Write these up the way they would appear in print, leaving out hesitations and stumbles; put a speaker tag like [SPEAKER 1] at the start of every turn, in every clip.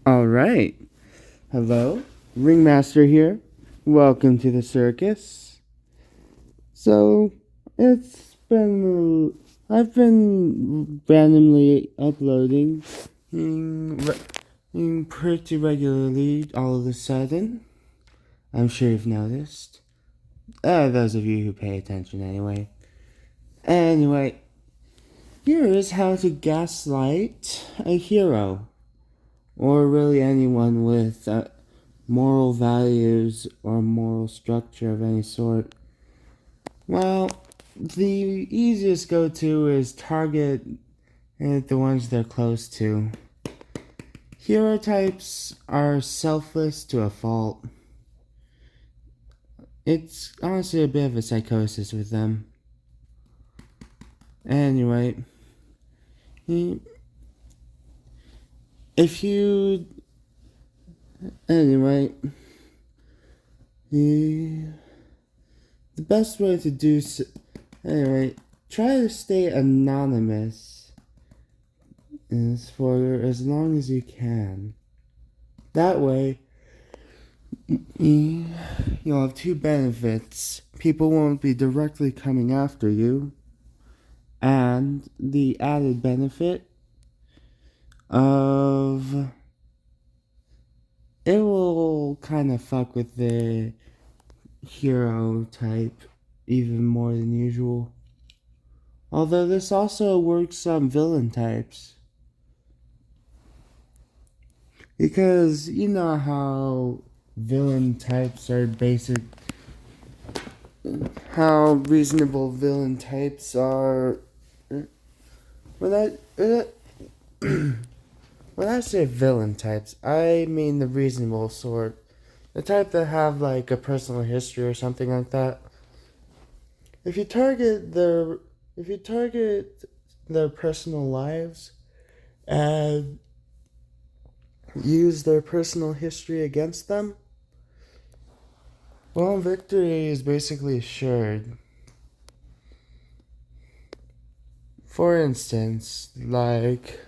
[SPEAKER 1] All right. Hello, Ringmaster here. Welcome to the circus. So, I've been randomly uploading pretty regularly all of a sudden. I'm sure you've noticed. Those of you who pay attention anyway. Anyway, here is how to gaslight a hero. Or really anyone with moral values or moral structure of any sort. Well, the easiest go-to is target the ones they're close to. Hero types are selfless to a fault. It's honestly a bit of a psychosis with them. Anyway, if you... Anyway, the best way to do so... Anyway, try to stay anonymous is for as long as you can. That way, you'll have two benefits. People won't be directly coming after you, and the added benefit of it will kind of fuck with the hero type even more than usual. Although this also works on villain types. Because you know how villain types are basic. How reasonable villain types are. When I say villain types, I mean the reasonable sort. The type that have like a personal history or something like that. If you target their personal lives and use their personal history against them, well, victory is basically assured. For instance, like...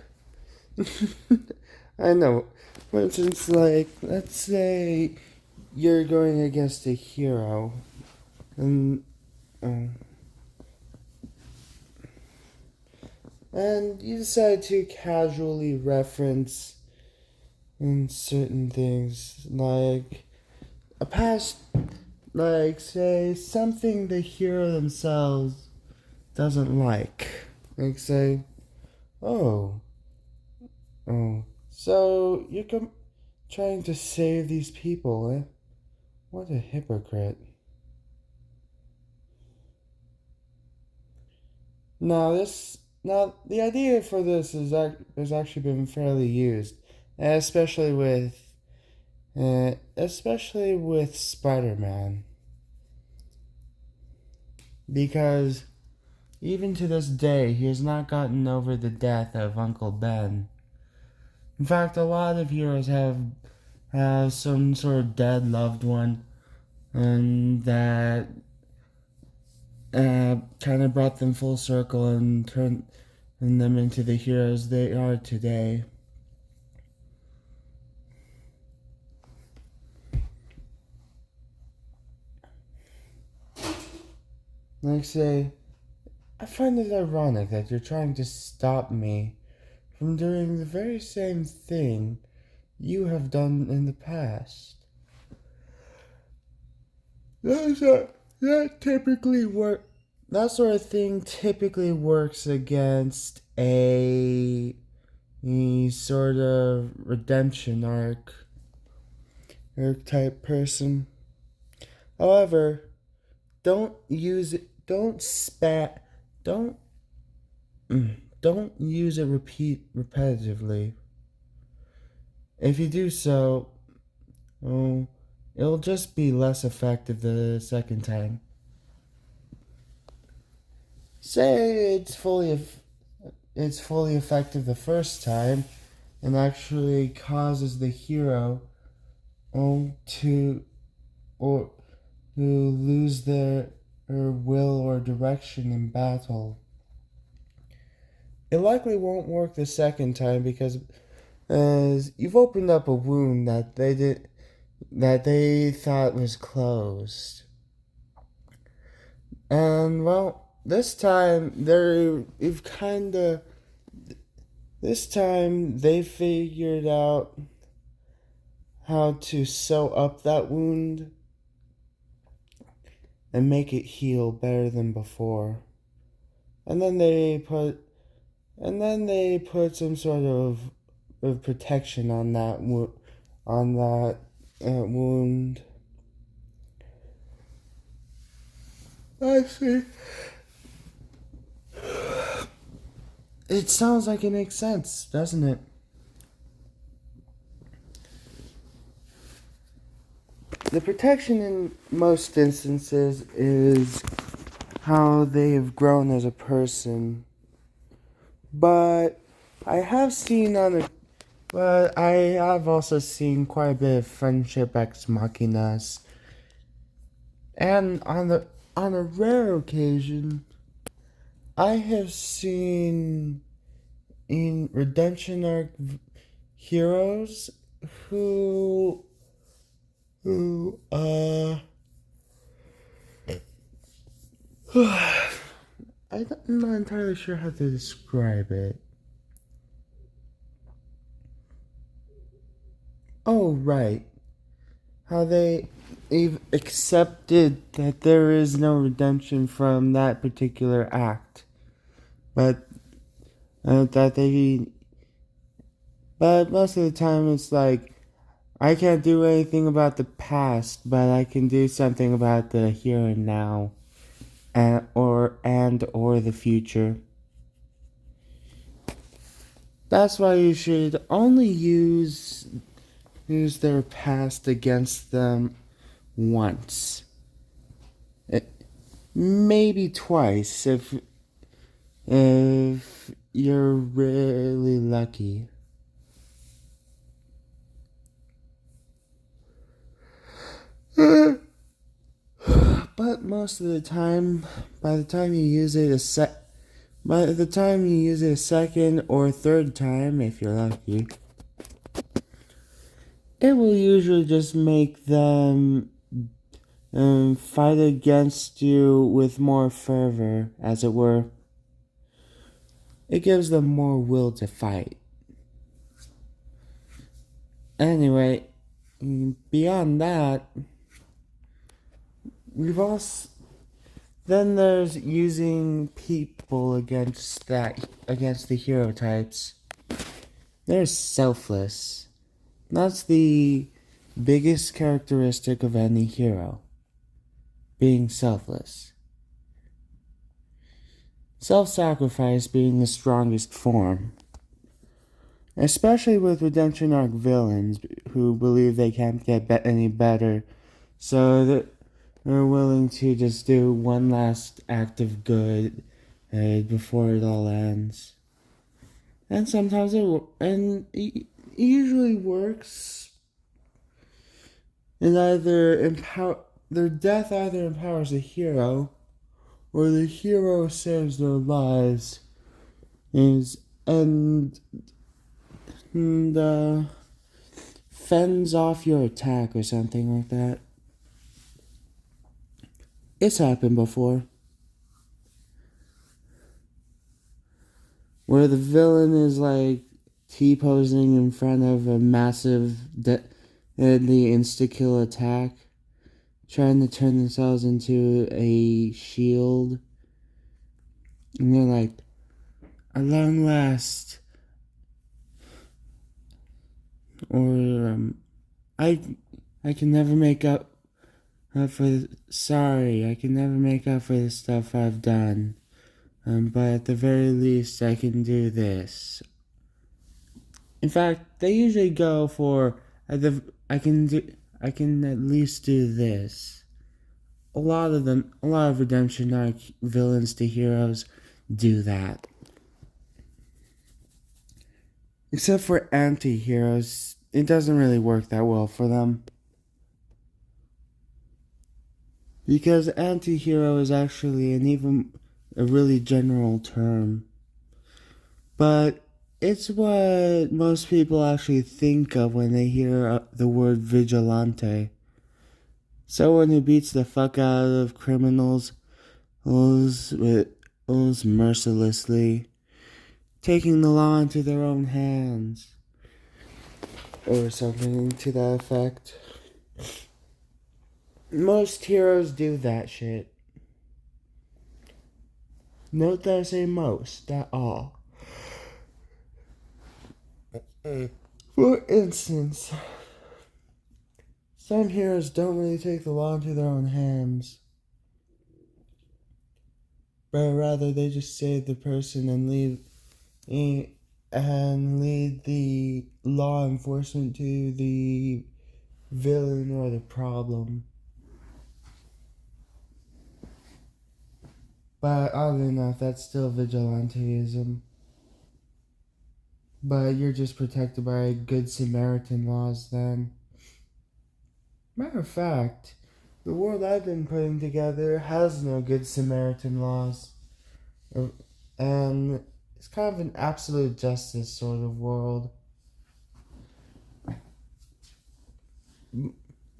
[SPEAKER 1] I know. For instance, like, let's say you're going against a hero, and you decide to casually reference certain things, like a past, like, say, something the hero themselves doesn't like. Like, say, oh, so you're trying to save these people, eh? What a hypocrite. Now, the idea for this has actually been fairly used, especially with Spider-Man, because even to this day, he has not gotten over the death of Uncle Ben. In fact, a lot of heroes have some sort of dead loved one, and that kind of brought them full circle and turned them into the heroes they are today. Like, say, I find it ironic that you're trying to stop me from doing the very same thing you have done in the past. That typically work. That sort of thing typically works against a sort of redemption arc type person. However, don't use it. Don't don't use it repetitively. If you do so, it'll just be less effective the second time. Say it's fully effective the first time, and actually causes the hero to lose their will or direction in battle. It likely won't work the second time because as you've opened up a wound that they thought was closed. And well, this time they figured out how to sew up that wound and make it heal better than before. And then they put some sort of protection on that wound. I see. It sounds like it makes sense, doesn't it? The protection in most instances is how they have grown as a person. But I have also seen quite a bit of friendship ex machinas. And on a rare occasion, I have seen in redemption arc heroes who I'm not entirely sure how to describe it. Oh, right. How they've accepted that there is no redemption from that particular act. But most of the time it's like, I can't do anything about the past, but I can do something about the here and now, or the future. That's why you should only use their past against them once. Maybe twice if you're really lucky. But most of the time, by the time you use it a second or third time, if you're lucky, it will usually just make them fight against you with more fervor, as it were. It gives them more will to fight. Anyway, beyond that, then there's using people against the hero types. They're selfless. That's the biggest characteristic of any hero. Being selfless. Self-sacrifice being the strongest form. Especially with redemption arc villains who believe they can't get any better, so they're willing to just do one last act of good before it all ends. And sometimes it usually works. And their death either empowers the hero, or the hero saves their lives, and fends off your attack or something like that. It's happened before. Where the villain is like T-posing in front of a massive deadly insta-kill attack, trying to turn themselves into a shield. And they're like, at long last. Or, I can never make up for... Sorry, I can never make up for the stuff I've done. But at the very least, I can do this. In fact, they usually go for... I can at least do this. A lot of redemption arc villains to heroes do that. Except for anti-heroes, it doesn't really work that well for them. Because anti-hero is actually a really general term. But It's what most people actually think of when they hear the word vigilante. Someone who beats the fuck out of criminals, those mercilessly, taking the law into their own hands, or something to that effect. Most heroes do that shit. Note that I say most, not all. For instance, some heroes don't really take the law into their own hands, but rather they just save the person and lead the law enforcement to the villain or the problem. But oddly enough, that's still vigilanteism. But you're just protected by Good Samaritan laws then. Matter of fact, the world I've been putting together has no Good Samaritan laws. And it's kind of an absolute justice sort of world.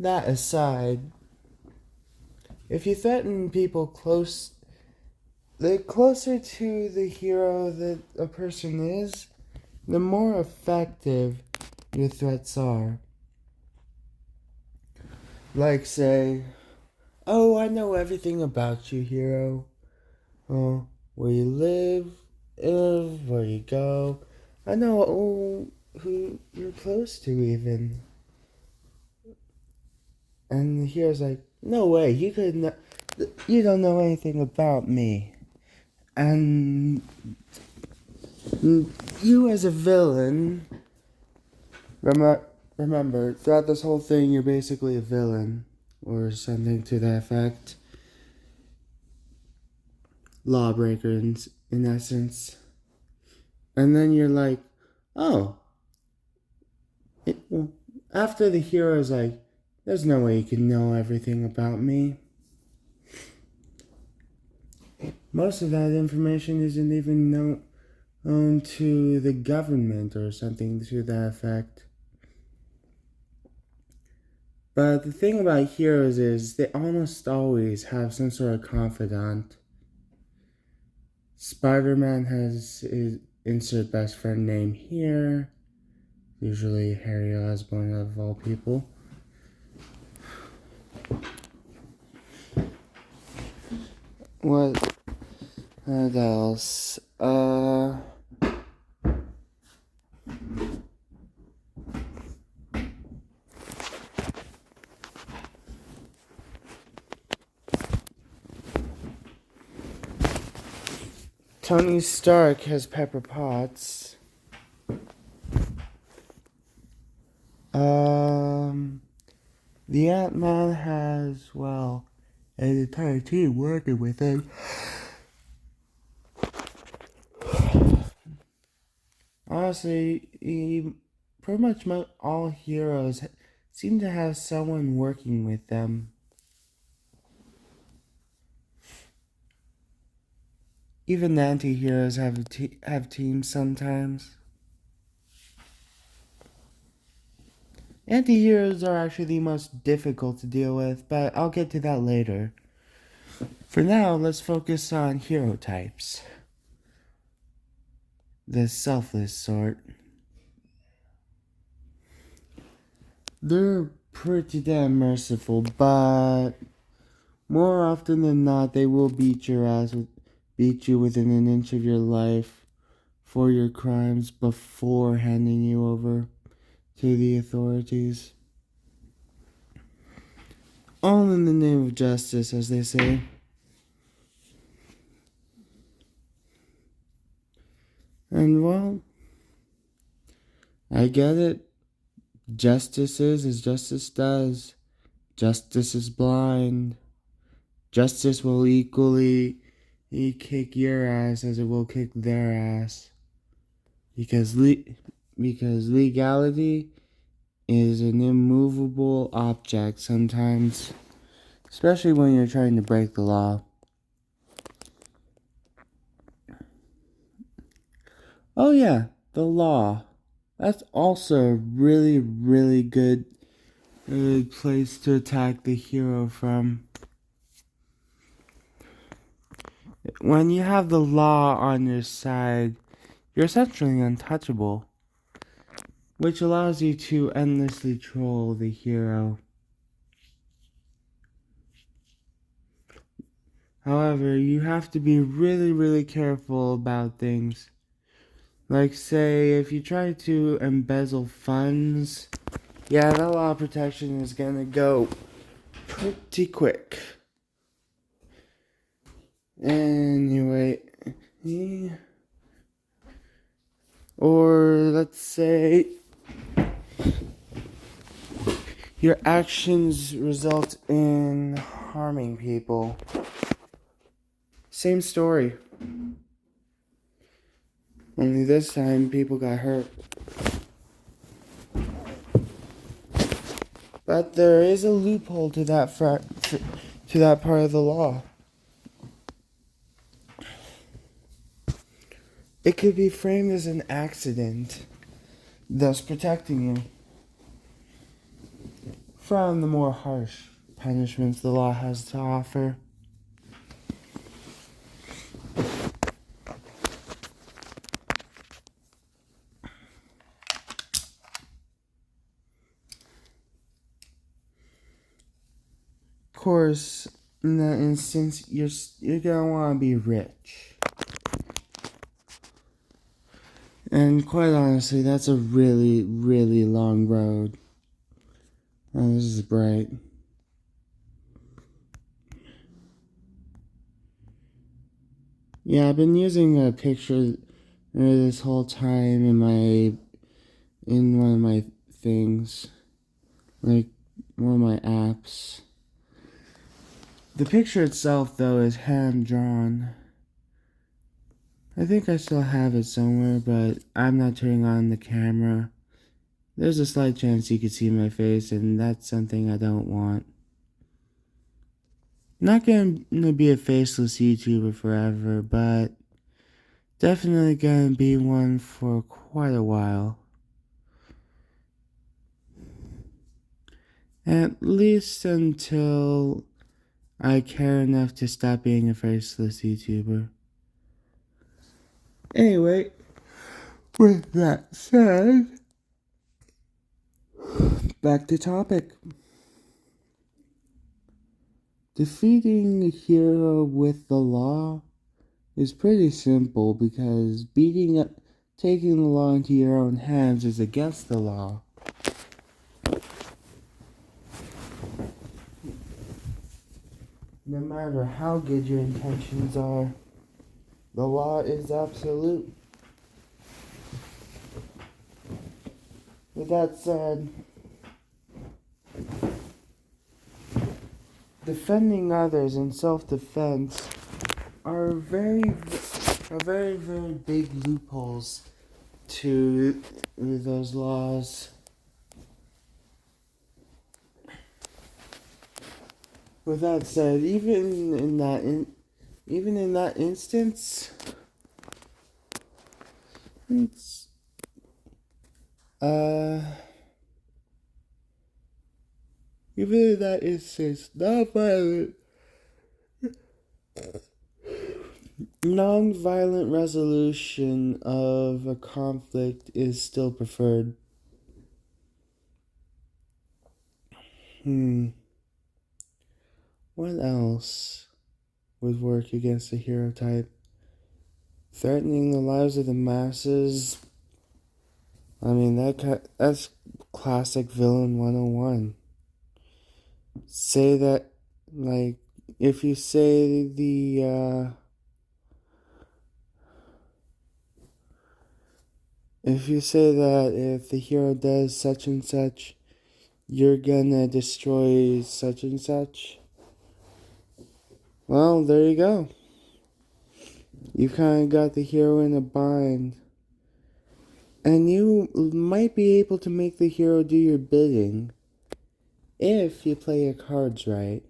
[SPEAKER 1] That aside, if you threaten people the closer to the hero that a person is, the more effective your threats are. Like, say, oh, I know everything about you, hero. Oh, where you live, where you go. I know who you're close to, even. And the hero's like, no way, you don't know anything about me. And you as a villain, remember, throughout this whole thing, you're basically a villain, or something to that effect. Lawbreaker, in essence. And then you're like, oh. After the hero's like, there's no way you can know everything about me. Most of that information isn't even known to the government or something to that effect. But the thing about heroes is they almost always have some sort of confidant. Spider-Man has his insert best friend name here. Usually Harry Osborn of all people. What else? Tony Stark has Pepper Potts. The Ant-Man has, well, an entire team working with him. Honestly, pretty much all heroes seem to have someone working with them. Even the anti-heroes have teams sometimes. Anti-heroes are actually the most difficult to deal with, but I'll get to that later. For now, let's focus on hero types. The selfless sort. They're pretty damn merciful, but more often than not, they will beat you within an inch of your life for your crimes before handing you over to the authorities. All in the name of justice, as they say. And well, I get it. Justice is as justice does. Justice is blind. Justice will equally kick your ass as it will kick their ass. Because legality is an immovable object sometimes, especially when you're trying to break the law. Oh yeah, the law. That's also a really, really good place to attack the hero from. When you have the law on your side, you're essentially untouchable, which allows you to endlessly troll the hero. However, you have to be really, really careful about things. Like, say, if you try to embezzle funds, yeah, that law protection is gonna go pretty quick. Anyway, or let's say your actions result in harming people. Same story. Only this time people got hurt. But there is a loophole to that to that part of the law. It could be framed as an accident, thus protecting you from the more harsh punishments the law has to offer. Of course, in that instance, you're gonna want to be rich. And quite honestly, that's a really, really long road. Oh, this is bright. Yeah, I've been using a picture this whole time in one of my things, like one of my apps. The picture itself, though, is hand drawn. I think I still have it somewhere, but I'm not turning on the camera. There's a slight chance you could see my face, and that's something I don't want. Not gonna be a faceless YouTuber forever, but definitely gonna be one for quite a while. At least until I care enough to stop being a faceless YouTuber. Anyway, with that said, back to topic. Defeating the hero with the law is pretty simple because taking the law into your own hands is against the law. No matter how good your intentions are, the law is absolute. With that said, defending others in self-defense are very, very big loopholes to those laws. With that said, even in that instance, it's even in that instance, non-violent resolution of a conflict is still preferred. What else would work against the hero type? Threatening the lives of the masses. I mean, that's classic villain 101. Say that, like, if you say that if the hero does such and such, you're gonna destroy such and such. Well, there you go. You kind of got the hero in a bind. And you might be able to make the hero do your bidding if you play your cards right.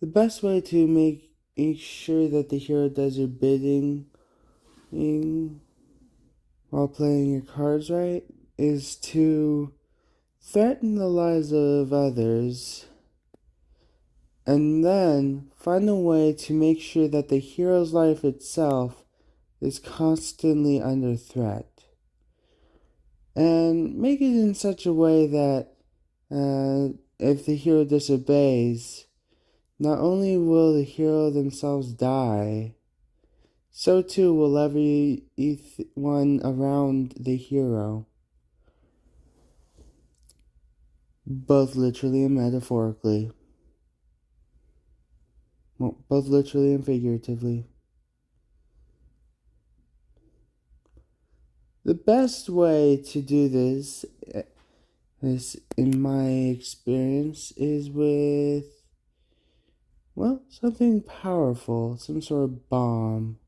[SPEAKER 1] The best way to make make sure that the hero does your bidding while playing your cards right is to threaten the lives of others and then find a way to make sure that the hero's life itself is constantly under threat. And make it in such a way that if the hero disobeys, not only will the hero themselves die, so too will everyone around the hero, both literally and metaphorically. Well, both literally and figuratively. The best way to do this, in my experience, is with, well, something powerful, some sort of bomb.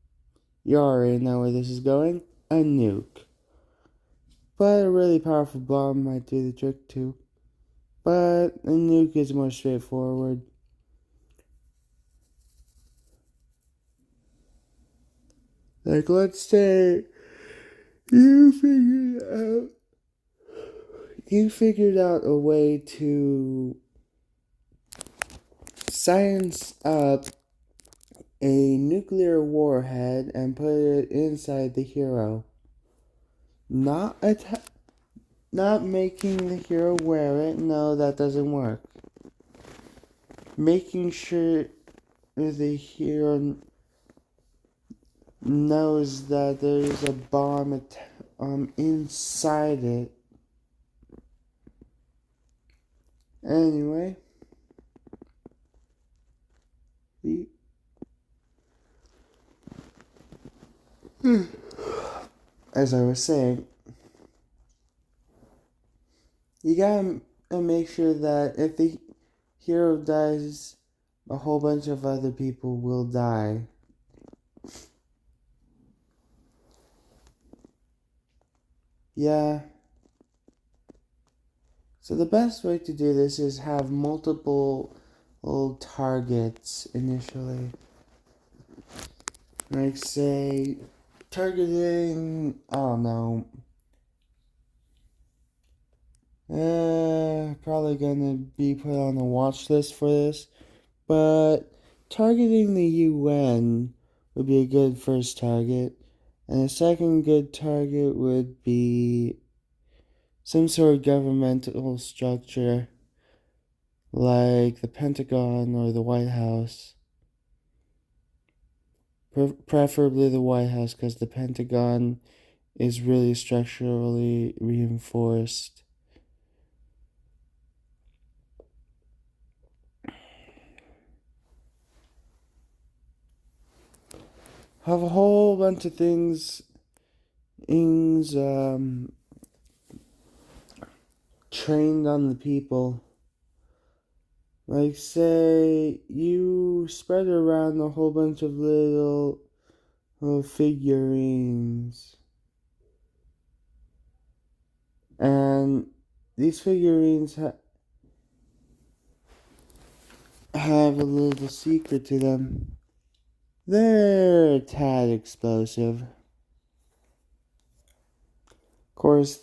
[SPEAKER 1] You already know where this is going. A nuke. But a really powerful bomb might do the trick too. But a nuke is more straightforward. Like, let's say you figured out a way to science up a nuclear warhead and put it inside the hero. Not making the hero wear it. No, that doesn't work. Making sure the hero knows that there's a bomb inside it. Anyway, as I was saying, you gotta make sure that if the hero dies, a whole bunch of other people will die. Yeah. So the best way to do this is have multiple targets initially. Like, say, targeting, I don't know, probably gonna be put on the watch list for this, but targeting the UN would be a good first target, and a second good target would be some sort of governmental structure like the Pentagon or the White House. Preferably the White House, because the Pentagon is really structurally reinforced. Have a whole bunch of things trained on the people. Like, say you spread around a whole bunch of little figurines, and these figurines have a little secret to them. They're a tad explosive. Of course,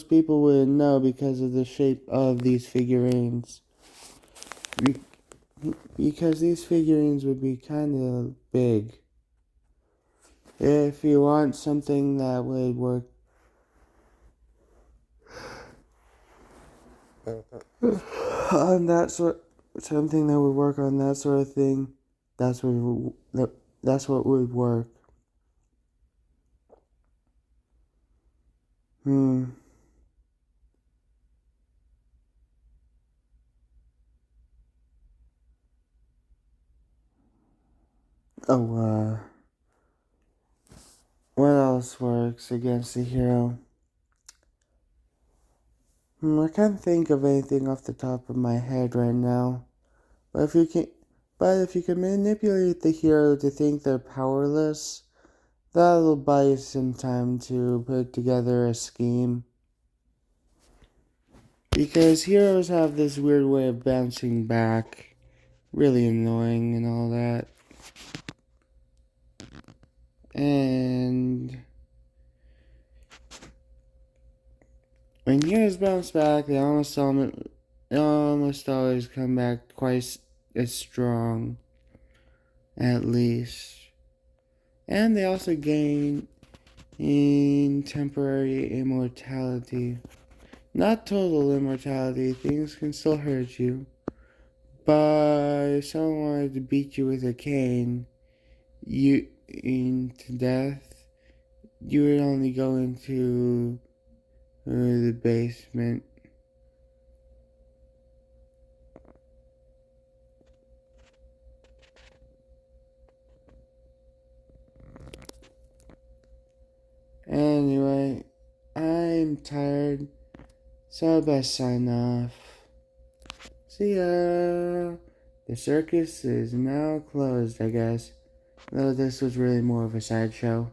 [SPEAKER 1] people wouldn't know because of the shape of these figurines. Because these figurines would be kind of big. If you want something that would work on that something that would work on that sort of thing, that's what would work. What else works against the hero? I can't think of anything off the top of my head right now. But if you can manipulate the hero to think they're powerless, that'll buy you some time to put together a scheme. Because heroes have this weird way of bouncing back really annoying and all that. And when heroes bounce back, they almost always come back twice as strong, at least. And they also gain in temporary immortality. Not total immortality, things can still hurt you. But if someone wanted to beat you with a cane, you into death, you would only go into the basement. Anyway, I'm tired, so I best sign off. See ya! The circus is now closed, I guess. Though this was really more of a sideshow.